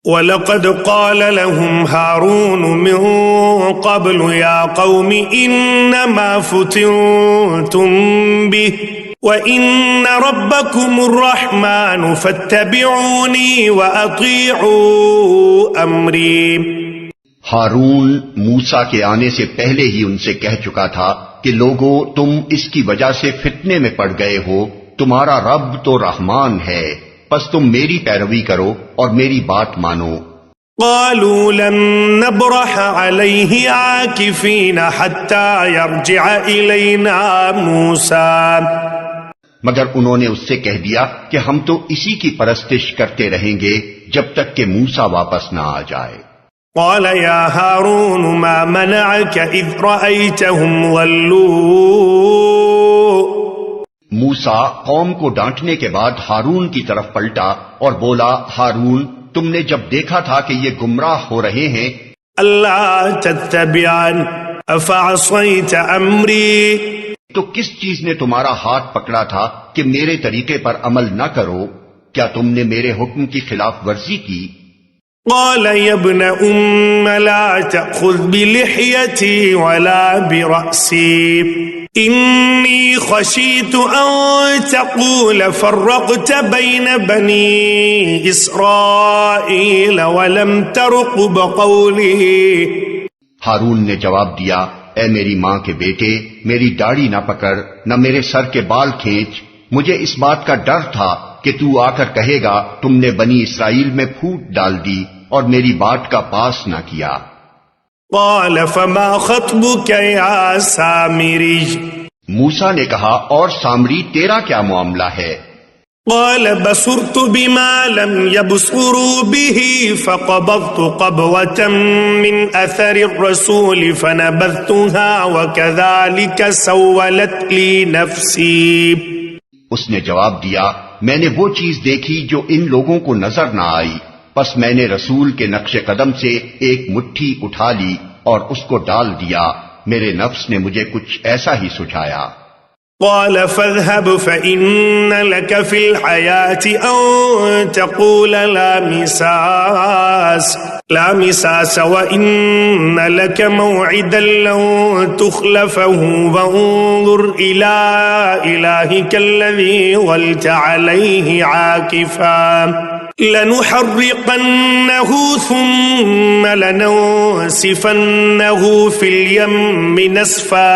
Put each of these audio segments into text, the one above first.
وَلَقَدْ قَالَ لَهُمْ هَارُونُ مِنْ قَبْلُ يَا قَوْمِ إِنَّمَا فُتِنْتُمْ بِهِ وَإِنَّ رَبَّكُمُ الرَّحْمَنُ فَاتَّبِعُونِي وَأَطِيعُوا أَمْرِي۔ ہارون موسیٰ کے آنے سے پہلے ہی ان سے کہہ چکا تھا کہ لوگو تم اس کی وجہ سے فتنے میں پڑ گئے ہو، تمہارا رب تو رحمان ہے، پس تم میری پیروی کرو اور میری بات مانو۔ قالوا لن نبرح عليه عاكفين حتى يرجع إلينا موسى۔ مگر انہوں نے اس سے کہہ دیا کہ ہم تو اسی کی پرستش کرتے رہیں گے جب تک کہ موسیٰ واپس نہ آ جائے۔ قال يا هارون ما منعك إذ رأيتهم ضلوا۔ موسیٰ قوم کو ڈانٹنے کے بعد ہارون کی طرف پلٹا اور بولا، ہارون تم نے جب دیکھا تھا کہ یہ گمراہ ہو رہے ہیں، اللہ تتبعن افعصیت امری، تو کس چیز نے تمہارا ہاتھ پکڑا تھا کہ میرے طریقے پر عمل نہ کرو؟ کیا تم نے میرے حکم کی خلاف ورزی کی؟ قال يا ابن ام لا تأخذ بلحيتي ولا برأسي إني خشيت أن تقول فرقت بين بني إسرائيل ولم ترقب قولي۔ ہارون نے جواب دیا، اے میری ماں کے بیٹے، میری داڑھی نہ پکڑ، نہ میرے سر کے بال کھینچ، مجھے اس بات کا ڈر تھا کہ تو آ کر کہے گا تم نے بنی اسرائیل میں پھوٹ ڈال دی اور میری بات کا پاس نہ کیا۔ قال فما خطبك يا سامری، موسیٰ نے کہا اور سامری تیرا کیا معاملہ ہے؟ قال بصرت بما لم يبصروا به فقبضت قبضة من أثر الرسول فنبذتها وكذلك سولت لي نفسي۔ اس نے جواب دیا، میں نے وہ چیز دیکھی جو ان لوگوں کو نظر نہ آئی، پس میں نے رسول کے نقش قدم سے ایک مٹھی اٹھا لی اور اس کو ڈال دیا، میرے نفس نے مجھے کچھ ایسا ہی سجھایا۔ قال فاذهب فإن لك في الحياة أن تقول لا مساس وإن لك موعدا لن تخلفه وانظر إلى إلهك الذي ظلت عليه عاكفا لنحرقنه ثم لننسفنه في اليم نسفا۔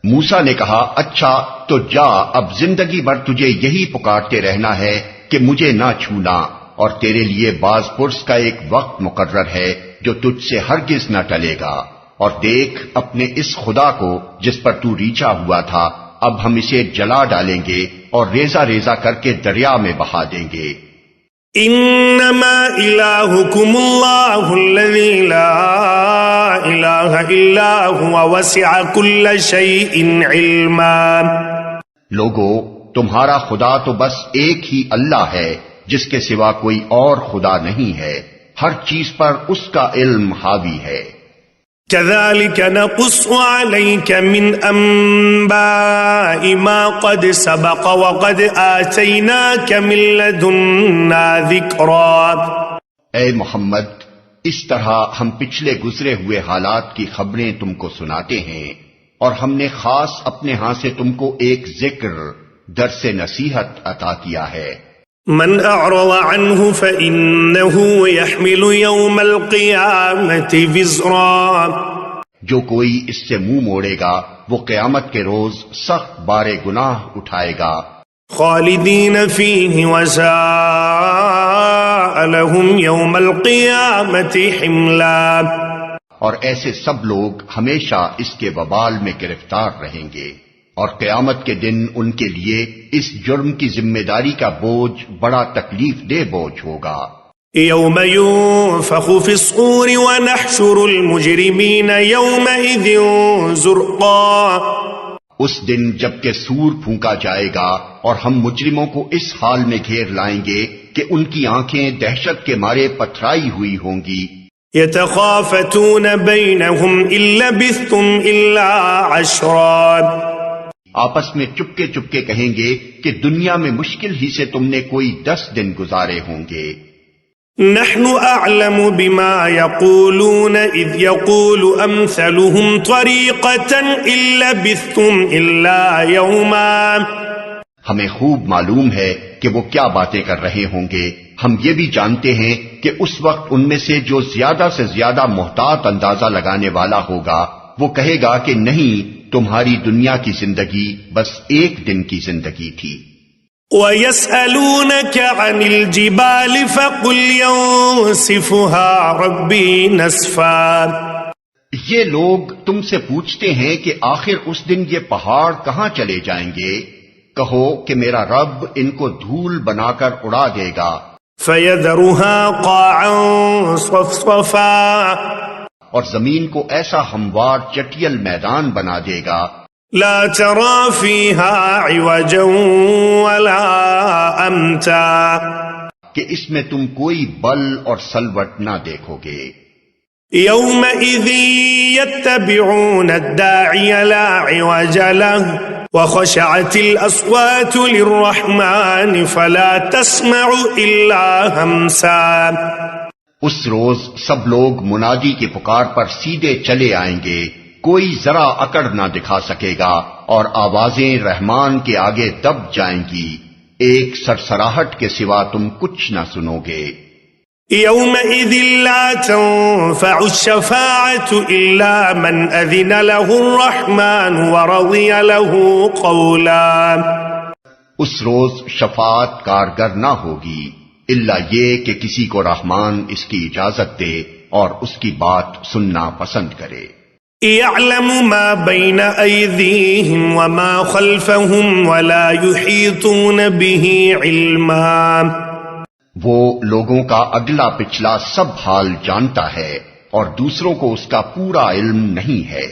موسیٰ نے کہا، اچھا تو جا، اب زندگی بھر تجھے یہی پکارتے رہنا ہے کہ مجھے نہ چھونا، اور تیرے لیے باز پرس کا ایک وقت مقرر ہے جو تجھ سے ہرگز نہ ٹلے گا، اور دیکھ اپنے اس خدا کو جس پر تو ریچھا ہوا تھا، اب ہم اسے جلا ڈالیں گے اور ریزہ ریزہ کر کے دریا میں بہا دیں گے۔ انما الہکم اللہ الذی لا الہ الا هو وسع کل شیء علما۔ لوگو تمہارا خدا تو بس ایک ہی اللہ ہے جس کے سوا کوئی اور خدا نہیں ہے، ہر چیز پر اس کا علم حاوی ہے۔ كذلك نقص عليك من أنباء ما قد سبق وقد آتيناك من لدنا ذكرا۔ اے محمد، اس طرح ہم پچھلے گزرے ہوئے حالات کی خبریں تم کو سناتے ہیں، اور ہم نے خاص اپنے ہاں سے تم کو ایک ذکر درس نصیحت عطا کیا ہے۔ من اعرض عنه فإنه يحمل يوم القيامة وزرا۔ جو کوئی اس سے منہ موڑے گا وہ قیامت کے روز سخت بار گناہ اٹھائے گا۔ خالدین فیہ وساء لهم يوم القيامة حملا۔ اور ایسے سب لوگ ہمیشہ اس کے وبال میں گرفتار رہیں گے، اور قیامت کے دن ان کے لیے اس جرم کی ذمہ داری کا بوجھ بڑا تکلیف دہ بوجھ ہوگا۔ یوم ينفخ في الصور ونحشر المجرمین یومئذ زرقا۔ اس دن جب کہ سور پھونکا جائے گا اور ہم مجرموں کو اس حال میں گھیر لائیں گے کہ ان کی آنکھیں دہشت کے مارے پتھرائی ہوئی ہوں گی۔ یتخافتون بینہم ان لبثتم الا عشرا۔ آپس میں چپکے چپکے کہیں گے کہ دنیا میں مشکل ہی سے تم نے کوئی 10 دن گزارے ہوں گے۔ نحن أعلم بما يقولون إذ يقول أمثلهم طريقة إن لبثتم إلا يوما. ہمیں خوب معلوم ہے کہ وہ کیا باتیں کر رہے ہوں گے. ہم یہ بھی جانتے ہیں کہ اس وقت ان میں سے جو زیادہ سے زیادہ محتاط اندازہ لگانے والا ہوگا وہ کہے گا کہ نہیں، تمہاری دنیا کی زندگی بس ایک دن کی زندگی تھی. وَيَسْأَلُونَكَ عَنِ الْجِبَالِ فَقُلْ يَنسِفُهَا رَبِّي نَسْفًا. یہ لوگ تم سے پوچھتے ہیں کہ آخر اس دن یہ پہاڑ کہاں چلے جائیں گے. کہو کہ میرا رب ان کو دھول بنا کر اڑا دے گا. فَيَذَرُهَا قَاعًا صَفْصَفًا. اور زمین کو ایسا ہموار چٹیل میدان بنا دے گا. لا ترى فيها عوجا ولا امتا. کہ اس میں تم کوئی بل اور سلوٹ نہ دیکھو گے. يومئذ يتبعون الداعي لا عوج له وخشعت الأصوات للرحمن فلا تسمع إلا همسا. اس روز سب لوگ منادی کی پکار پر سیدھے چلے آئیں گے، کوئی ذرا اکڑ نہ دکھا سکے گا، اور آوازیں رحمان کے آگے دب جائیں گی، ایک سرسراہٹ کے سوا تم کچھ نہ سنو گے. يومئذ لا تنفع الشفاعة إلا من أذن له الرحمن ورضي له قولا. اس روز شفاعت کارگر نہ ہوگی الا یہ کہ کسی کو رحمان اس کی اجازت دے اور اس کی بات سننا پسند کرے. يعلم ما بين أيديهم وما خلفهم ولا يحيطون به علما. وہ لوگوں کا اگلا پچھلا سب حال جانتا ہے اور دوسروں کو اس کا پورا علم نہیں ہے.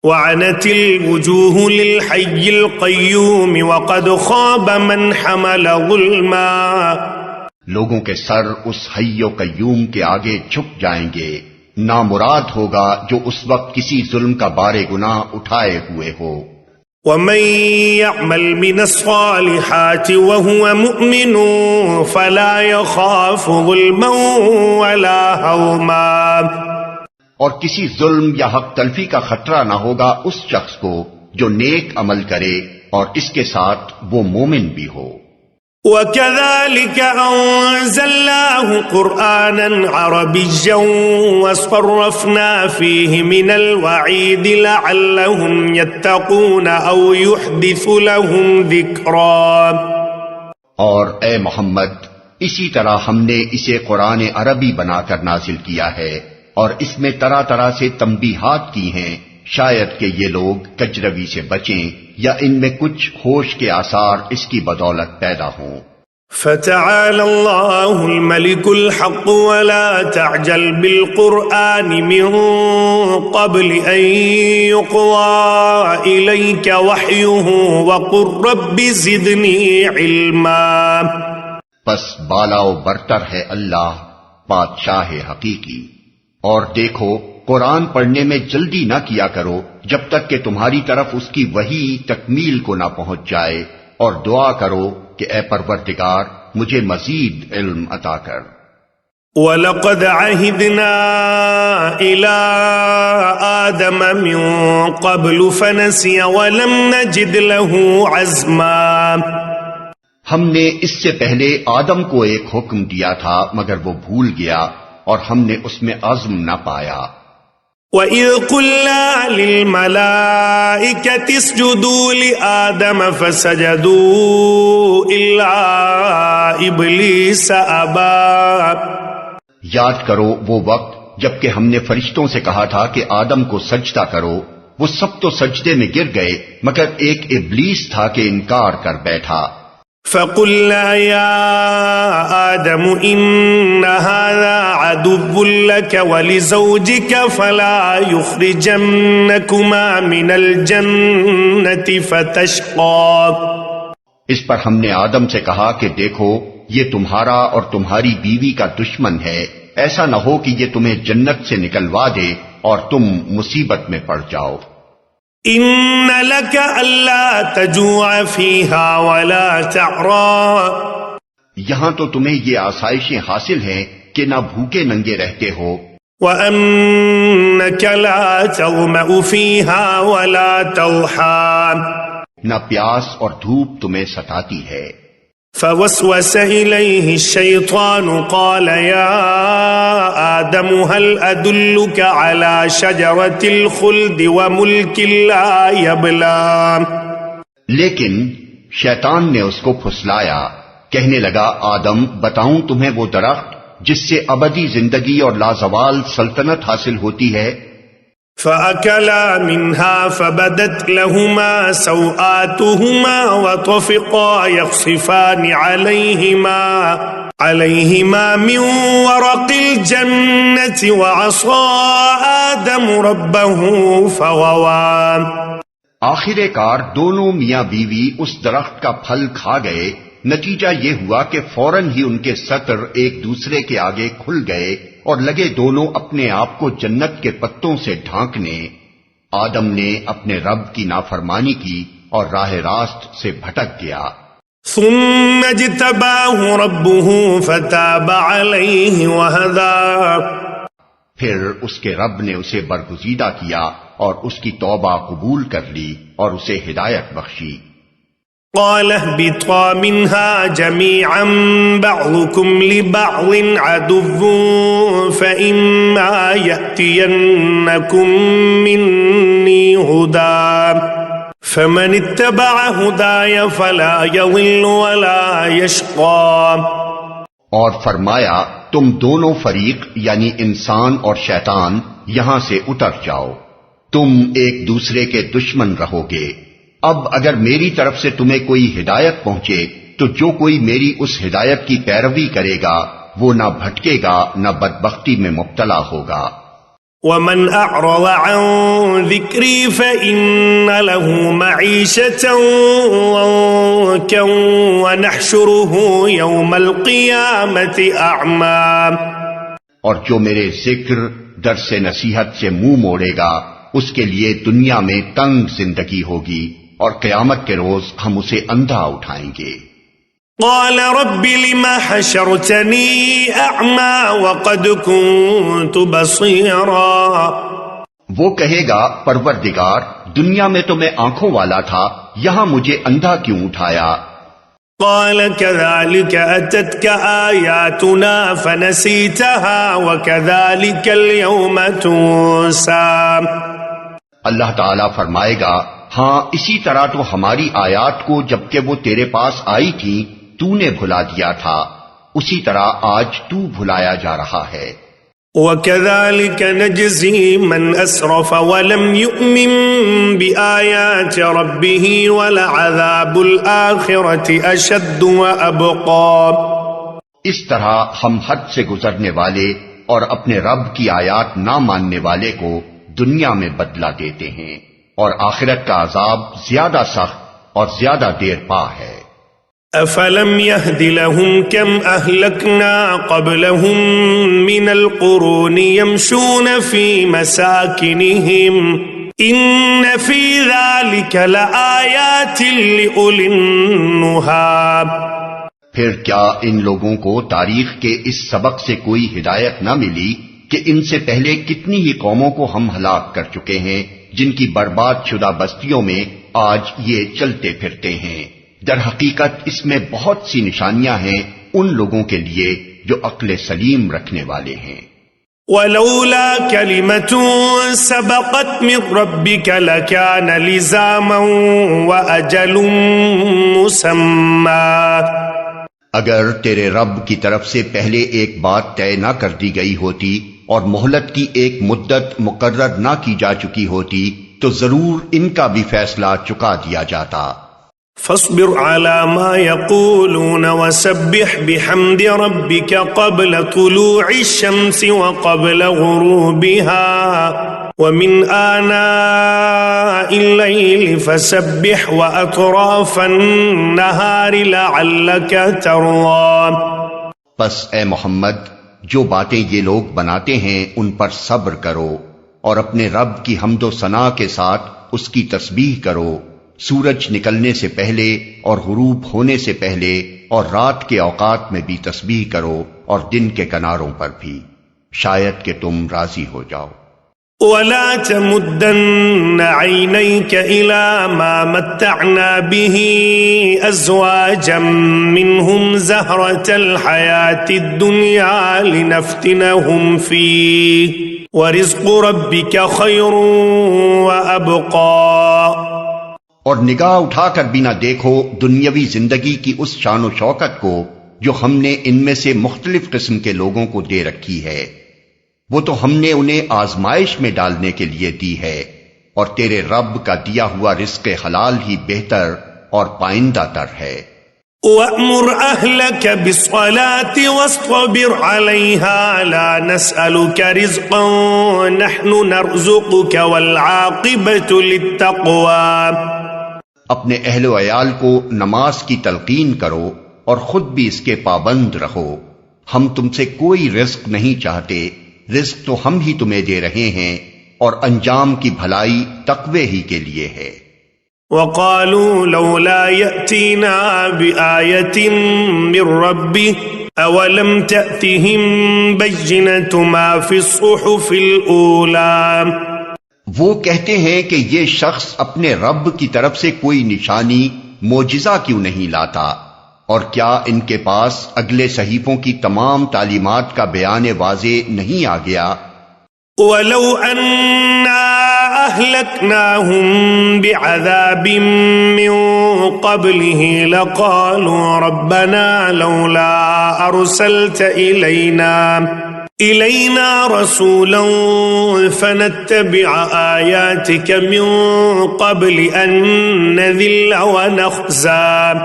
وعنت الوجوه للحي القيوم وقد خاب من حمل ظلما. لوگوں کے سر اس حی و قیوم کے آگے جھک جائیں گے. نامراد ہوگا جو اس وقت کسی ظلم کا بار گناہ اٹھائے ہوئے ہو. ومن يعمل من الصالحات وهو مؤمن فلا يخاف ظلما ولا هضما. اور کسی ظلم یا حق تلفی کا خطرہ نہ ہوگا اس شخص کو جو نیک عمل کرے اور اس کے ساتھ وہ مومن بھی ہو. وَكَذَلِكَ أَنزَلْنَاهُ قُرْآنًا عَرَبِيًّا وَصَرَّفْنَا فِيهِ مِنَ الْوَعِيدِ لَعَلَّهُمْ يَتَّقُونَ أَوْ يُحْدِثُ لَهُمْ ذِكْرًا. اور اے محمد، اسی طرح ہم نے اسے قرآن عربی بنا کر نازل کیا ہے اور اس میں طرح طرح سے تنبیہات کی ہیں، شاید کہ یہ لوگ کجروی سے بچیں یا ان میں کچھ ہوش کے آثار اس کی بدولت پیدا ہوں. فَتَعَالَى اللَّهُ الْمَلِكُ الْحَقُّ وَلَا تَعْجَلْ بِالْقُرْآنِ مِنْ قَبْلِ أَنْ يُقْضَى إِلَيْكَ وَحْيُهُ وَقُلْ رَبِّ زِدْنِي عِلْمًا. پس بالا و برتر ہے اللہ، بادشاہ حقیقی. اور دیکھو، قرآن پڑھنے میں جلدی نہ کیا کرو جب تک کہ تمہاری طرف اس کی وحی تکمیل کو نہ پہنچ جائے، اور دعا کرو کہ اے پروردگار مجھے مزید علم عطا کر. وَلَقَدْ عَهِدْنَا إِلَىٰ آدَمَ مِن قَبْلُ فَنَسِيَ وَلَمْ نَجِدْ لَهُ عَزْمًا. ہم نے اس سے پہلے آدم کو ایک حکم دیا تھا مگر وہ بھول گیا اور ہم نے اس میں عزم نہ پایا. وَإِذْ قُلْنَا لِلْمَلَائِكَةِ اسْجُدُوا لِآدَمَ فَسَجَدُوا إِلَّا إِبْلِيسَ أَبَىٰ. یاد کرو وہ وقت جبکہ ہم نے فرشتوں سے کہا تھا کہ آدم کو سجدہ کرو، وہ سب تو سجدے میں گر گئے مگر ایک ابلیس تھا کہ انکار کر بیٹھا. فَقُلْنَا يَا آدَمُ إِنَّ هَذَا عَدُوٌّ لَكَ وَلِزَوْجِكَ فَلَا يُخْرِجَنَّكُمَا مِنَ الْجَنَّةِ فَتَشْقَىٰ. اس پر ہم نے آدم سے کہا کہ دیکھو یہ تمہارا اور تمہاری بیوی کا دشمن ہے، ایسا نہ ہو کہ یہ تمہیں جنت سے نکلوا دے اور تم مصیبت میں پڑ جاؤ. إِنَّ لَكَ أَلَّا تَجُوعَ فِيهَا وَلَا تَعْرَىٰ. یہاں تو تمہیں یہ آسائشیں حاصل ہیں کہ نہ بھوکے ننگے رہتے ہو، وَأَنَّكَ لَا تَظْمَأُ فِيهَا وَلَا تَضْحَىٰ، نہ پیاس اور دھوپ تمہیں ستاتی ہے۔ فوسوس إليه الشيطان قال يا آدم هل أدلك على شجرة الخلد وملك لا يبلى، لیکن شیطان نے اس کو پھسلایا، کہنے لگا آدم بتاؤں تمہیں وہ درخت جس سے ابدی زندگی اور لازوال سلطنت حاصل ہوتی ہے؟ فأكلا منها فبدت لهما سوآتهما وطفقا يخصفان عليهما من ورق الجنة وعصى آدم ربه فغوى۔ آخر کار دونوں میاں بیوی اس درخت کا پھل کھا گئے، نتیجہ یہ ہوا کہ فوراً ہی ان کے سطر ایک دوسرے کے آگے کھل گئے اور لگے دونوں اپنے آپ کو جنت کے پتوں سے ڈھانکنے۔ آدم نے اپنے رب کی نافرمانی کی اور راہ راست سے بھٹک گیا۔ ثم اجتباه ربه فتاب عليه وهدى، پھر اس کے رب نے اسے برگزیدہ کیا اور اس کی توبہ قبول کر لی اور اسے ہدایت بخشی۔ قال اهبطا منها جميعا بعضكم لبعض عدو فإما يأتينكم مني هدى فمن اتبع هداي فلا يضل ولا يشقى۔ اور فرمایا تم دونوں فریق یعنی انسان اور شیطان یہاں سے اتر جاؤ، تم ایک دوسرے کے دشمن رہو گے۔ اب اگر میری طرف سے تمہیں کوئی ہدایت پہنچے تو جو کوئی میری اس ہدایت کی پیروی کرے گا وہ نہ بھٹکے گا نہ بدبختی میں مبتلا ہوگا۔ ومن اعرض عن ذکری فإن له معیشة ضنکا ونحشره یوم القیامة اعمی۔ اور جو میرے ذکر درس نصیحت سے منہ موڑے گا اس کے لیے دنیا میں تنگ زندگی ہوگی اور قیامت کے روز ہم اسے اندھا اٹھائیں گے۔ قال رب لما حشرتنی اعمی وقد كنت بصیرا، وہ کہے گا پروردگار دنیا میں تو میں آنکھوں والا تھا، یہاں مجھے اندھا کیوں اٹھایا؟ قال كذلك أتتك آياتنا فنسيتها وكذلك اليوم تنسى۔ اللہ تعالیٰ فرمائے گا ہاں اسی طرح تو ہماری آیات کو جبکہ وہ تیرے پاس آئی تھی تو نے بھلا دیا تھا، اسی طرح آج تو بھلایا جا رہا ہے۔ وَكَذَلِكَ نَجْزِي مَنْ أَسْرَفَ وَلَمْ يُؤْمِنْ بِآيَاتِ رَبِّهِ وَلَعَذَابُ الْآخِرَةِ أَشَدُّ وَأَبْقَى۔ اس طرح ہم حد سے گزرنے والے اور اپنے رب کی آیات نہ ماننے والے کو دنیا میں بدلہ دیتے ہیں اور آخرت کا عذاب زیادہ سخت اور زیادہ دیر پا ہے۔ أَفَلَمْ يَهْدِ لَهُمْ كَمْ أَهْلَكْنَا قَبْلَهُمْ مِنَ الْقُرُونِ يَمْشُونَ فِي مَسَاكِنِهِمْ إِنَّ فِي ذَلِكَ لَآيَاتٍ لِأُولِي النُّهَى۔ پھر کیا ان لوگوں کو تاریخ کے اس سبق سے کوئی ہدایت نہ ملی کہ ان سے پہلے کتنی ہی قوموں کو ہم ہلاک کر چکے ہیں جن کی برباد شدہ بستیوں میں آج یہ چلتے پھرتے ہیں۔ در حقیقت اس میں بہت سی نشانیاں ہیں ان لوگوں کے لیے جو عقل سلیم رکھنے والے ہیں۔ وَلَوْلَا كَلِمَةٌ سَبَقَتْ مِنْ رَبِّكَ لَكَانَ لِزَامًا وَأَجَلٌ مُّسَمًّى۔ اگر تیرے رب کی طرف سے پہلے ایک بات طے نہ کر دی گئی ہوتی اور مہلت کی ایک مدت مقرر نہ کی جا چکی ہوتی تو ضرور ان کا بھی فیصلہ چکا دیا جاتا۔ فاصبر على ما يقولون وسبح بحمد ربك قبل طلوع الشمس وقبل غروبها ومن آناء الليل فسبح وأطراف النهار لعلك ترضى۔ پس اے محمد جو باتیں یہ لوگ بناتے ہیں ان پر صبر کرو اور اپنے رب کی حمد و ثنا کے ساتھ اس کی تسبیح کرو، سورج نکلنے سے پہلے اور غروب ہونے سے پہلے اور رات کے اوقات میں بھی تسبیح کرو اور دن کے کناروں پر بھی، شاید کہ تم راضی ہو جاؤ۔ ولا تمدن عينيك إلى ما متعنا به أزواجا منهم زهرة الحياة الدنيا لنفتنهم فيه ورزق ربك خير وأبقى۔ اور نگاہ اٹھا کر بھی نہ دیکھو دنیاوی زندگی کی اس شان و شوکت کو جو ہم نے ان میں سے مختلف قسم کے لوگوں کو دے رکھی ہے، وہ تو ہم نے انہیں آزمائش میں ڈالنے کے لیے دی ہے، اور تیرے رب کا دیا ہوا رزق حلال ہی بہتر اور پائندہ تر ہے۔ وَأْمُرْ أَهْلَكَ بِالصَّلَاةِ وَاصْطَبِرْ عَلَيْهَا لَا نَسْأَلُكَ رِزْقًا نَحْنُ نَرْزُقُكَ وَالْعَاقِبَةُ لِلتَّقْوَى۔ اپنے اہل و عیال کو نماز کی تلقین کرو اور خود بھی اس کے پابند رہو، ہم تم سے کوئی رزق نہیں چاہتے، رزق تو ہم ہی تمہیں دے رہے ہیں، اور انجام کی بھلائی تقوی ہی کے لیے ہے۔ وَقَالُوا لَوْلَا يَأْتِينَا بِآيَةٍ مِّن رَّبِّهِ أَوَلَمْ تَأْتِهِم بَيِّنَةُ مَا فِي الصُّحُفِ الْأُولَىٰ۔ وہ کہتے ہیں کہ یہ شخص اپنے رب کی طرف سے کوئی نشانی معجزہ کیوں نہیں لاتا، اور کیا ان کے پاس اگلے صحیفوں کی تمام تعلیمات کا بیان واضح نہیں آ گیا؟ وَلَوْ أَنَّا أَهْلَكْنَاهُمْ بِعَذَابٍ مِّن قَبْلِهِ لَقَالُوا رَبَّنَا لَوْلَا أَرْسَلْتَ إِلَيْنَا رَسُولًا فَنَتَّبِعَ آيَاتِكَ مِن قَبْلِ أَن نَّذِلَّ وَنَخْزَىٰ۔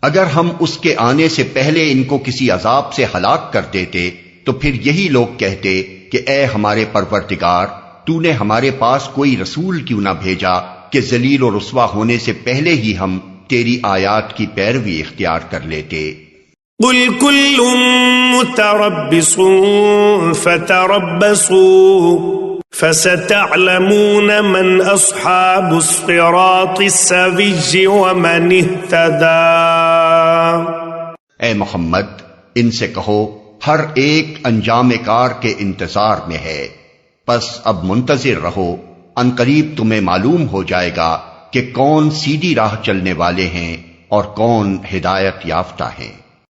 اگر ہم اس کے آنے سے پہلے ان کو کسی عذاب سے ہلاک کر دیتے تو پھر یہی لوگ کہتے کہ اے ہمارے پروردگار، تو نے ہمارے پاس کوئی رسول کیوں نہ بھیجا کہ ذلیل و رسوا ہونے سے پہلے ہی ہم تیری آیات کی پیروی اختیار کر لیتے۔ قُلْ كُلٌّ مُتَرَبِّصٌ فَتَرَبَّصُوا فَسَتَعْلَمُونَ مَنْ أَصْحَابُ الصِّرَاطِ السَّوِيِّ وَمَنِ اهْتَدَىٰ۔ اے محمد، ان سے کہو ہر ایک انجام کار کے انتظار میں ہے، پس اب منتظر رہو، عنقریب تمہیں معلوم ہو جائے گا کہ کون سیدھی راہ چلنے والے ہیں اور کون ہدایت یافتہ ہیں۔